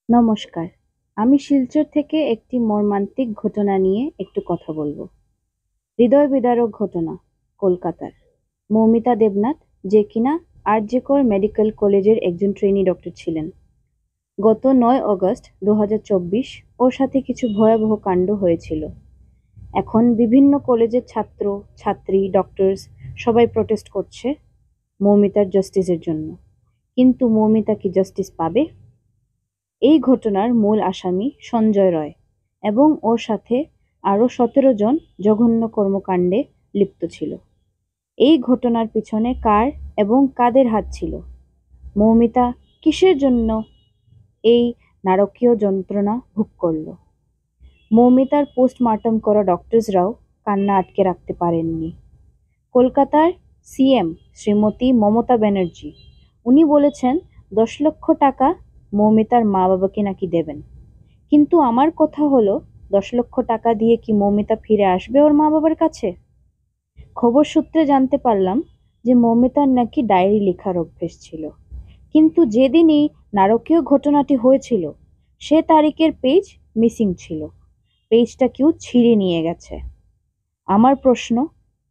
নমস্কার। আমি শিলচর থেকে একটি মর্মান্তিক ঘটনা নিয়ে একটু কথা বলবো। হৃদয় বিদারক ঘটনা, কলকাতার। মৌমিতা দেবনাথ, যে কিনা আরজি কর মেডিকেল কলেজের একজন ট্রেনি ডক্টর ছিলেন। গত ৯ অগস্ট ২০২৪ ওর সাথে কিছু ভয়াবহ কাণ্ড হয়েছিল। এখন বিভিন্ন কলেজের ছাত্র, ছাত্রী, ডক্টরস সবাই প্রটেস্ট করছে মৌমিতার জাস্টিসের জন্য। কিন্তু মৌমিতা কি জাস্টিস পাবে? এই ঘটনার মূল আসামি সঞ্জয় রয় এবং ওর সাথে আরও ১৭ জন জঘন্য কর্মকাণ্ডে লিপ্ত ছিল। এই ঘটনার পিছনে কার এবং কাদের হাত ছিল? মৌমিতা কিসের জন্য এই নারকীয় যন্ত্রণা ভোগ করল? মৌমিতার পোস্টমর্টম করা ডক্টরসরাও কান্না আটকে রাখতে পারেননি। কলকাতার সিএম শ্রীমতী মমতা ব্যানার্জি, উনি বলেছেন ১০ লক্ষ টাকা মৌমিতার মা বাবাকে নাকি দেবেন। কিন্তু আমার কথা হলো, ১০ লক্ষ টাকা দিয়ে কি মৌমিতা ফিরে আসবে ওর মা বাবার কাছে? খবর সূত্রে জানতে পারলাম যে মৌমিতার নাকি ডায়েরি লেখার অভ্যেস ছিল, কিন্তু যেদিনই নারকীয় ঘটনাটি হয়েছিল সে তারিখের পেজ মিসিং ছিল। পেজটা কেউ ছিঁড়ে নিয়ে গেছে। আমার প্রশ্ন,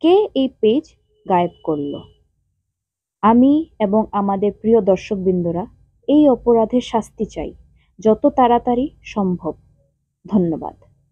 কে এই পেজ গায়েব করলো? আমি এবং আমাদের প্রিয় দর্শকবৃন্দরা এই অপরাধের শাস্তি চাই, যত তাড়াতাড়ি সম্ভব। ধন্যবাদ।